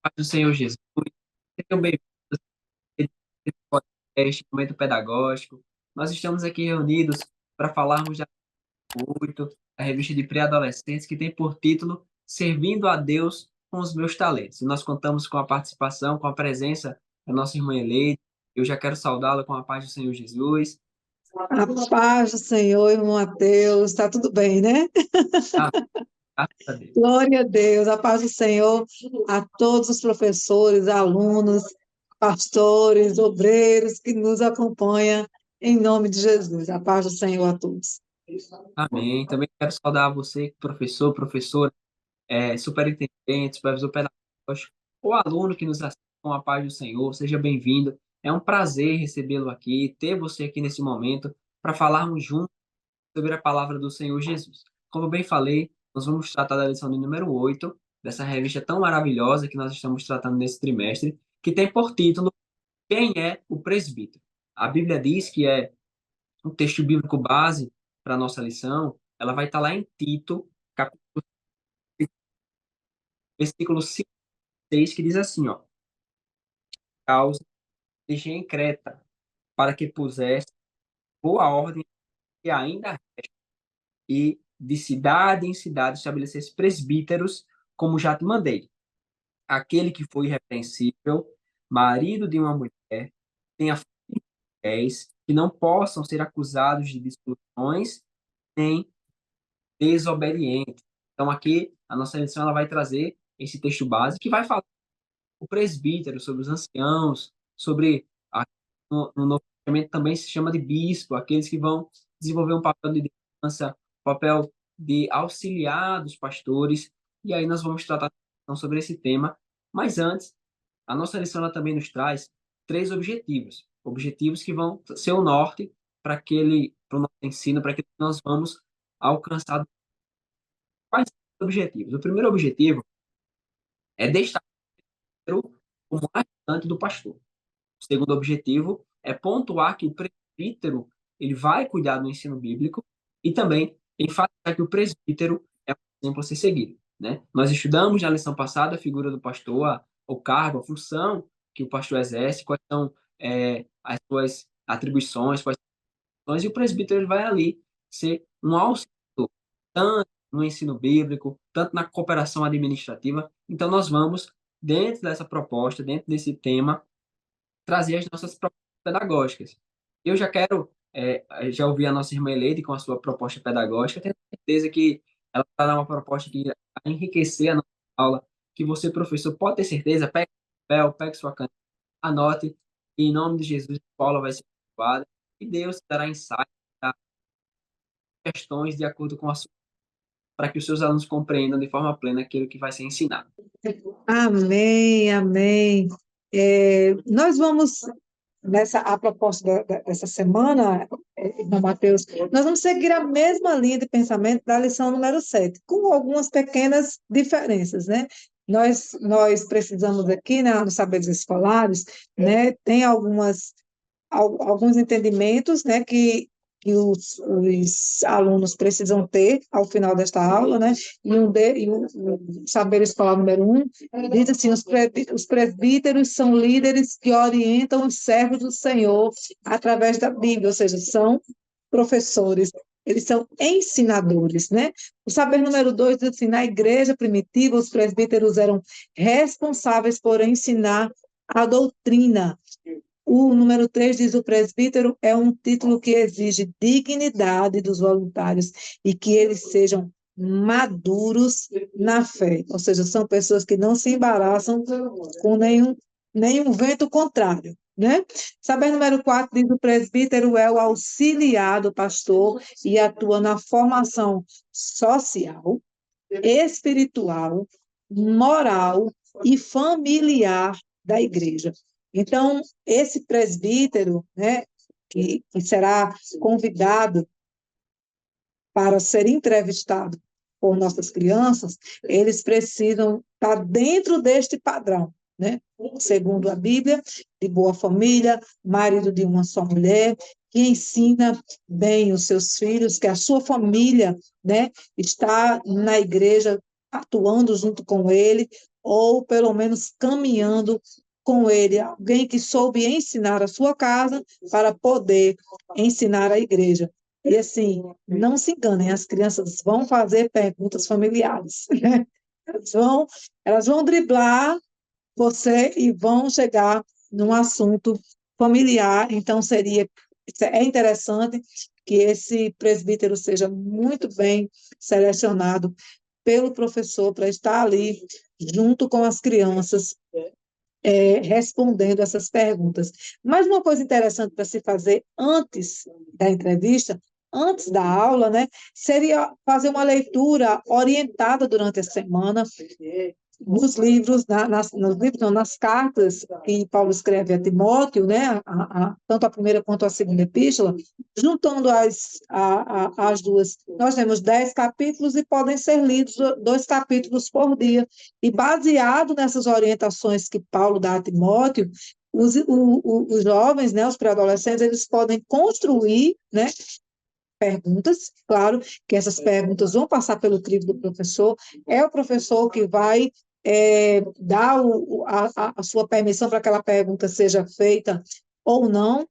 Paz do Senhor Jesus. Sejam bem-vindos esse podcast, momento pedagógico. Nós estamos aqui reunidos para falarmos da 8, a revista de pré-adolescentes, que tem por título Servindo a Deus com os Meus Talentos. E nós contamos com a participação, com a presença da nossa irmã Eleide. Eu já quero saudá-la com a paz do Senhor Jesus. A paz do Senhor, irmão Mateus, está tudo bem, né? Ah, graças a Deus. Glória a Deus, a paz do Senhor a todos os professores, alunos, pastores, obreiros que nos acompanham, em nome de Jesus. A paz do Senhor a todos. Amém. Também quero saudar você, professor, professora, superintendente, supervisor pedagógico, o aluno que nos assiste com a paz do Senhor, seja bem-vindo. É um prazer recebê-lo aqui, ter você aqui nesse momento, para falarmos juntos sobre a palavra do Senhor Jesus. Como eu bem falei, nós vamos tratar da lição de número 8 dessa revista tão maravilhosa que nós estamos tratando nesse trimestre, que tem por título Quem é o presbítero? A Bíblia diz que é um texto bíblico base para a nossa lição, ela vai estar lá em Tito, capítulo, versículo 5 e 6, que diz assim, ó: causa deixei em Creta, para que pusesse boa ordem que ainda e de cidade em cidade estabelecesse presbíteros, como já te mandei. Aquele que foi irrepreensível, marido de uma mulher, tenha fiéis, que não possam ser acusados de discussões nem desobedientes. Então aqui a nossa lição ela vai trazer esse texto base que vai falar o presbítero, sobre os anciãos, sobre no Novo Testamento também se chama de bispo, aqueles que vão desenvolver um papel de liderança, papel de auxiliar dos pastores, e aí nós vamos tratar então, sobre esse tema. Mas antes, a nossa lição ela também nos traz três objetivos, objetivos que vão ser o norte para o nosso ensino, para que nós vamos alcançar quais são os objetivos. O primeiro objetivo é destacar como ajudante do pastor. O segundo objetivo é pontuar que o presbítero ele vai cuidar do ensino bíblico e também enfatizar que o presbítero é um exemplo a ser seguido, né? Nós estudamos na lição passada a figura do pastor, o cargo, a função que o pastor exerce, quais são as suas atribuições, quais são as, e o presbítero ele vai ali ser um auxiliador, tanto no ensino bíblico, tanto na cooperação administrativa. Então nós vamos, dentro dessa proposta, dentro desse tema, trazer as nossas propostas pedagógicas. Eu já quero, já ouvi a nossa irmã Eleide com a sua proposta pedagógica, tenho certeza que ela vai dar uma proposta que vai enriquecer a nossa aula, que você, professor, pode ter certeza, pegue o papel, pegue sua caneta, anote, e em nome de Jesus a aula vai ser aprovada, e Deus dará insight, dará questões de acordo com a sua, para que os seus alunos compreendam de forma plena aquilo que vai ser ensinado. Amém, amém. Nós vamos, a proposta dessa semana, irmão Mateus, nós vamos seguir a mesma linha de pensamento da lição número 7, com algumas pequenas diferenças, né? Nós precisamos aqui, né, nos saberes escolares, né, tem alguns entendimentos, né, que os alunos precisam ter ao final desta aula, né, e o saber escolar número 1 diz assim: os presbíteros são líderes que orientam os servos do Senhor através da Bíblia, ou seja, são professores, eles são ensinadores, né? O saber número 2 diz assim: na igreja primitiva, os presbíteros eram responsáveis por ensinar a doutrina. O número 3 diz: o presbítero é um título que exige dignidade dos voluntários e que eles sejam maduros na fé. Ou seja, são pessoas que não se embaraçam com nenhum vento contrário. Né? Saber número 4 diz: o presbítero é o auxiliar do pastor e atua na formação social, espiritual, moral e familiar da igreja. Então, esse presbítero, né, que será convidado para ser entrevistado por nossas crianças, eles precisam estar dentro deste padrão, né? Segundo a Bíblia, de boa família, marido de uma só mulher, que ensina bem os seus filhos, que a sua família, né, está na igreja atuando junto com ele, ou pelo menos caminhando com ele, alguém que soube ensinar a sua casa para poder ensinar a igreja. E assim, não se enganem, as crianças vão fazer perguntas familiares. Elas vão, elas vão driblar você e vão chegar num assunto familiar. Então, é interessante que esse presbítero seja muito bem selecionado pelo professor para estar ali junto com as crianças, respondendo essas perguntas. Mas uma coisa interessante para se fazer antes da entrevista, antes da aula, né, seria fazer uma leitura orientada durante a semana, nos livros, nos livros, não, nas cartas que Paulo escreve a Timóteo, né, tanto a primeira quanto a segunda epístola, juntando as duas. Nós temos 10 capítulos e podem ser lidos 2 capítulos por dia. E baseado nessas orientações que Paulo dá a Timóteo, os jovens, né, os pré-adolescentes, eles podem construir, né, perguntas, claro que essas perguntas vão passar pelo crivo do professor, é o professor que vai dar a sua permissão para que aquela pergunta seja feita ou não. O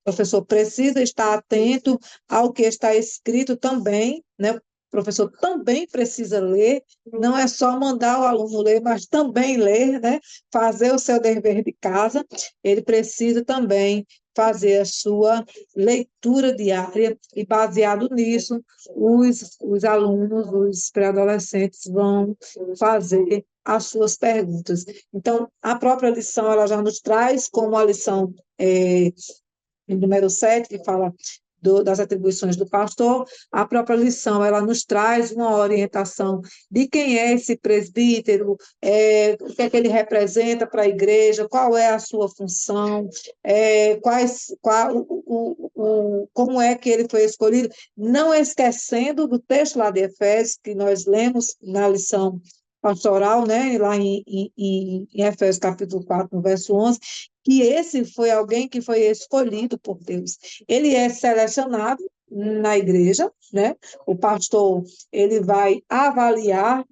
professor precisa estar atento ao que está escrito também, né? O professor também precisa ler, não é só mandar o aluno ler, mas também ler, né? Fazer o seu dever de casa, ele precisa também fazer a sua leitura diária, e baseado nisso, os alunos, os pré-adolescentes vão fazer as suas perguntas. Então, a própria lição, ela já nos traz como a lição número 7, que fala das atribuições do pastor, a própria lição, ela nos traz uma orientação de quem é esse presbítero, o que é que ele representa para a igreja, qual é a sua função, como é que ele foi escolhido, não esquecendo do texto lá de Efésios, que nós lemos na lição pastoral, né, lá em Efésios capítulo 4, no verso 11, que esse foi alguém que foi escolhido por Deus. Ele é selecionado na igreja, né? O pastor, ele vai avaliar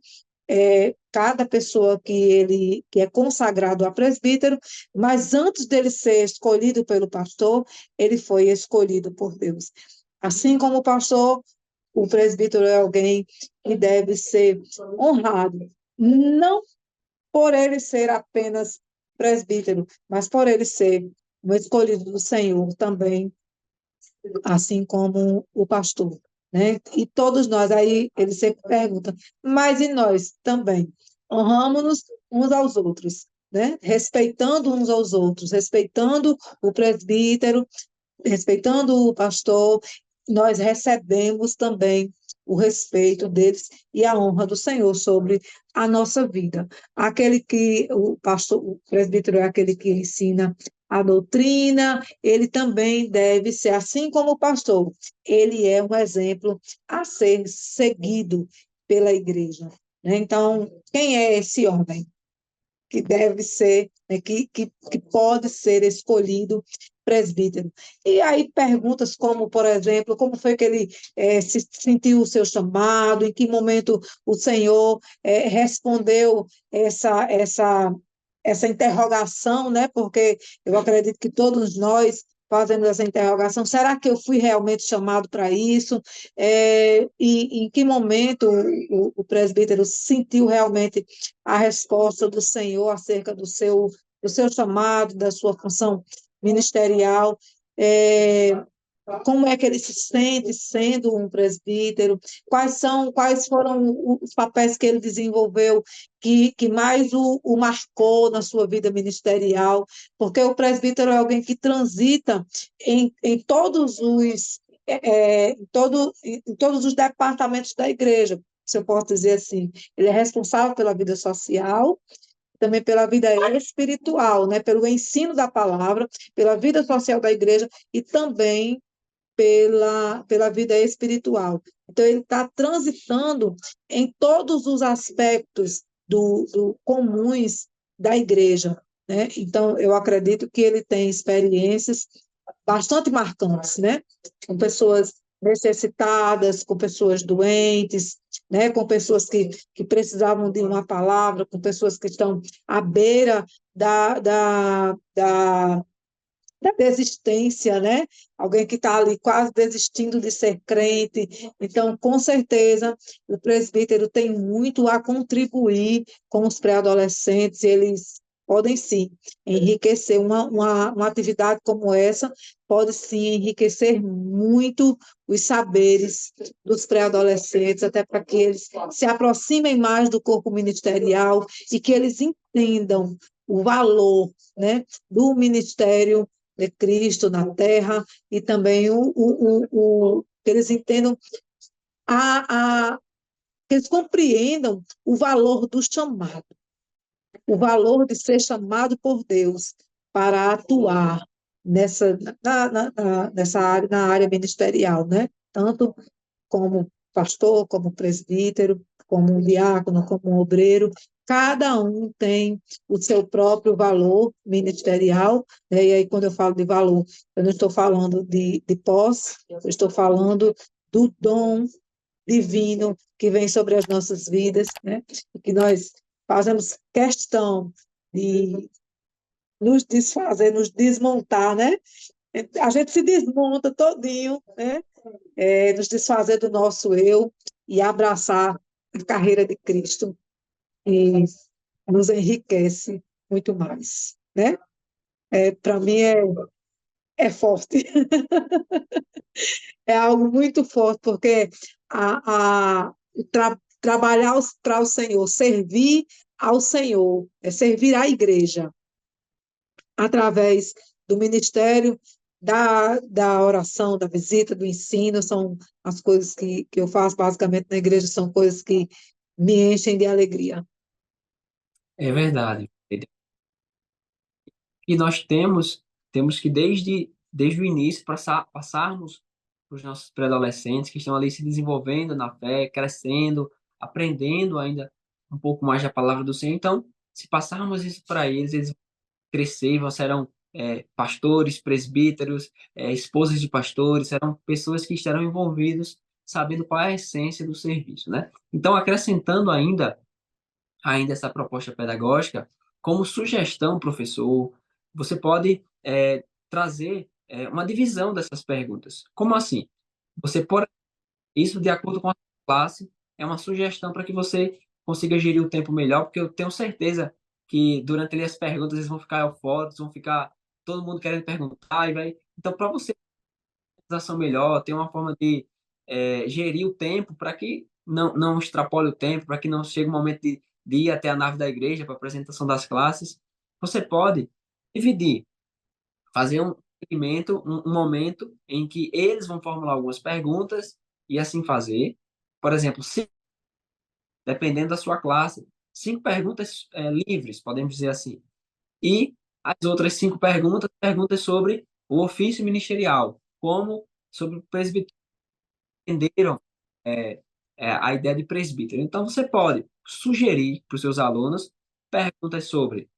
cada pessoa que é consagrado a presbítero, mas antes dele ser escolhido pelo pastor, ele foi escolhido por Deus. Assim como o pastor, o presbítero é alguém que deve ser honrado, não por ele ser apenas presbítero, mas por ele ser um escolhido do Senhor também, assim como o pastor, né? E todos nós, aí ele sempre pergunta, mas e nós também? Honramos-nos uns aos outros, né? Respeitando uns aos outros, respeitando o presbítero, respeitando o pastor, nós recebemos também o respeito deles e a honra do Senhor sobre a nossa vida. Aquele que o pastor, o presbítero é aquele que ensina a doutrina, ele também deve ser, assim como o pastor, ele é um exemplo a ser seguido pela igreja. Né? Então, quem é esse homem que deve ser, né, que pode ser escolhido presbítero? E aí perguntas como, por exemplo, como foi que ele se sentiu o seu chamado, em que momento o Senhor respondeu essa interrogação, né? Porque eu acredito que todos nós fazemos essa interrogação, será que eu fui realmente chamado para isso? E em que momento o presbítero sentiu realmente a resposta do Senhor acerca do seu chamado, da sua função ministerial? É, como é que ele se sente sendo um presbítero? Quais foram os papéis que ele desenvolveu que mais o marcou na sua vida ministerial? Porque o presbítero é alguém que transita em todos os em todos os departamentos da igreja, se eu posso dizer assim. Ele é responsável pela vida social, também pela vida espiritual, né? Pelo ensino da palavra, pela vida social da igreja e também pela vida espiritual. Então, ele está transitando em todos os aspectos do comuns da igreja. Né? Então, eu acredito que ele tem experiências bastante marcantes, né? Com pessoas necessitadas, com pessoas doentes, né, com pessoas que precisavam de uma palavra, com pessoas que estão à beira da, da, da da desistência, né? Alguém que está ali quase desistindo de ser crente. Então, com certeza, o presbítero tem muito a contribuir com os pré-adolescentes, eles podem sim enriquecer. Uma atividade como essa pode sim enriquecer muito os saberes dos pré-adolescentes, até para que eles se aproximem mais do corpo ministerial e que eles entendam o valor, né, do ministério de Cristo na terra e também que eles entendam a, que eles compreendam o valor do chamado, o valor de ser chamado por Deus para atuar nessa área, na área ministerial, né? Tanto como pastor, como presbítero, como um diácono, como um obreiro, cada um tem o seu próprio valor ministerial, né? E aí, quando eu falo de valor, eu não estou falando de posse, eu estou falando do dom divino que vem sobre as nossas vidas, né? E que nós fazemos questão de nos desfazer, nos desmontar, né? A gente se desmonta todinho, né? Nos desfazer do nosso eu e abraçar a carreira de Cristo e nos enriquece muito mais, né? Para mim é forte, é algo muito forte, porque trabalhar para o Senhor, servir ao Senhor, é servir à igreja, através do ministério, da oração, da visita, do ensino, são as coisas que eu faço basicamente na igreja, são coisas que me enchem de alegria. É verdade. E nós temos que desde o início passarmos para os nossos pré-adolescentes que estão ali se desenvolvendo na fé, crescendo, aprendendo ainda um pouco mais da palavra do Senhor. Então, se passarmos isso para eles, eles vão crescer, serão pastores, presbíteros, esposas de pastores, serão pessoas que estarão envolvidos, sabendo qual é a essência do serviço, né? Então, acrescentando ainda essa proposta pedagógica, como sugestão, professor, você pode trazer uma divisão dessas perguntas. Como assim? Você pode, isso de acordo com a classe, é uma sugestão para que você consiga gerir o tempo melhor, porque eu tenho certeza que durante ali as perguntas eles vão ficar eufóricos, vão ficar todo mundo querendo perguntar, e vai. Então, para você ter uma organização melhor, ter uma forma de gerir o tempo para que não extrapole o tempo, para que não chegue o momento de ir até a nave da igreja para a apresentação das classes, você pode dividir, fazer um segmento, um momento em que eles vão formular algumas perguntas e assim fazer. Por exemplo, dependendo da sua classe, 5 perguntas livres, podemos dizer assim. E as outras 5 perguntas, perguntas sobre o ofício ministerial, como sobre o presbitério entenderam a ideia de presbítero. Então, você pode sugerir para os seus alunos perguntas sobre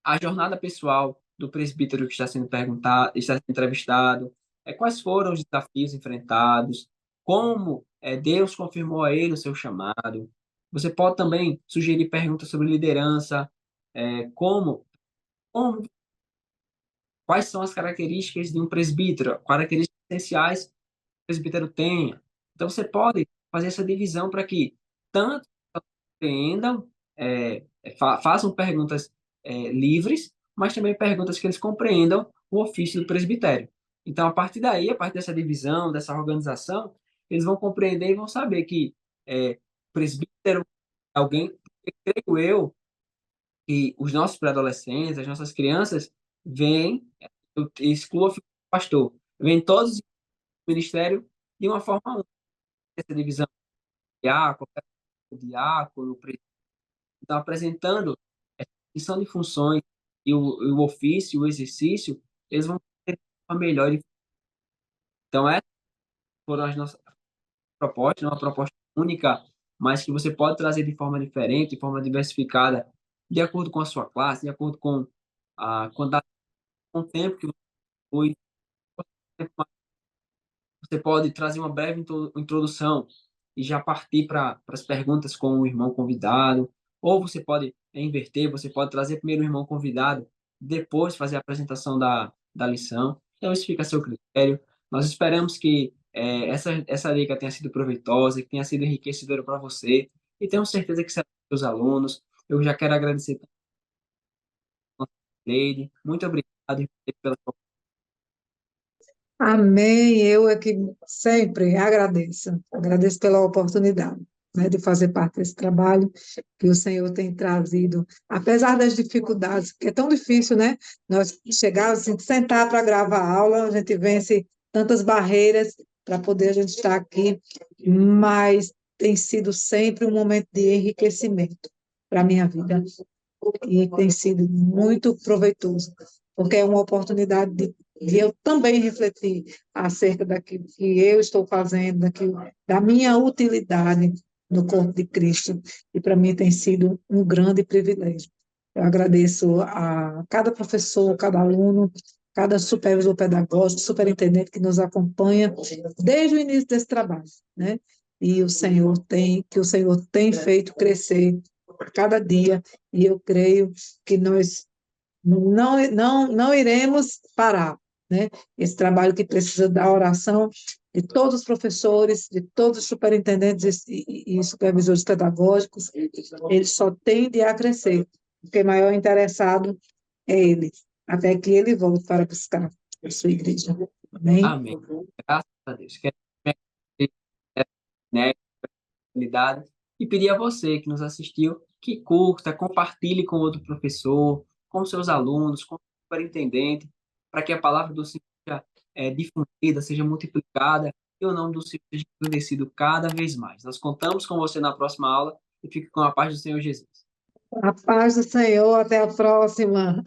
a jornada pessoal do presbítero que está sendo perguntado, está sendo entrevistado, quais foram os desafios enfrentados, como Deus confirmou a ele o seu chamado. Você pode também sugerir perguntas sobre liderança, como quais são as características de um presbítero, características essenciais que o presbítero tenha. Então, você pode fazer essa divisão para que tanto compreendam, façam perguntas livres, mas também perguntas que eles compreendam o ofício do presbitério. Então, a partir daí, a partir dessa divisão, dessa organização, eles vão compreender e vão saber que presbítero é alguém, creio eu, que os nossos pré-adolescentes, as nossas crianças, vêm, eu excluo o pastor, vêm todos o ministério de uma forma única, essa divisão, diácono, diácono, então, apresentando essa distinção de funções e o ofício, o exercício, eles vão ter uma melhor. Então, essas foram as nossas propostas, uma proposta única, mas que você pode trazer de forma diferente, de forma diversificada, de acordo com a sua classe, de acordo com a quantidade, com o tempo que você foi. Você pode trazer uma breve introdução e já partir para as perguntas com o irmão convidado, ou você pode inverter, você pode trazer primeiro o irmão convidado, depois fazer a apresentação da lição. Então, isso fica a seu critério. Nós esperamos que essa dica tenha sido proveitosa, que tenha sido enriquecedora para você, e tenho certeza que será para os alunos. Eu já quero agradecer a Leide. Muito obrigado pela sua. Amém. Eu é que sempre agradeço. Agradeço pela oportunidade, né, de fazer parte desse trabalho que o Senhor tem trazido, apesar das dificuldades, porque é tão difícil, né? Nós chegar, assim, sentar para gravar a aula, a gente vence tantas barreiras para poder a gente estar aqui, mas tem sido sempre um momento de enriquecimento para a minha vida e tem sido muito proveitoso, porque é uma oportunidade de eu também refletir acerca daquilo que eu estou fazendo, da minha utilidade no corpo de Cristo, e para mim tem sido um grande privilégio. Eu agradeço a cada professor, cada aluno, cada supervisor pedagógico, superintendente que nos acompanha desde o início desse trabalho, né? E que o Senhor tem feito crescer a cada dia, e eu creio que nós não iremos parar, né? Esse trabalho que precisa da oração de todos os professores, de todos os superintendentes e supervisores pedagógicos, ele só tende a crescer, porque maior interessado é ele, até que ele volte para buscar a sua igreja. Amém? Amém. Graças a Deus. Quero agradecer, né, oportunidade e pedir a você que nos assistiu que curta, compartilhe com outro professor, com seus alunos, com o superintendente, para que a palavra do Senhor seja difundida, seja multiplicada e o nome do Senhor seja engrandecido cada vez mais. Nós contamos com você na próxima aula e fique com a paz do Senhor Jesus. A paz do Senhor, até a próxima.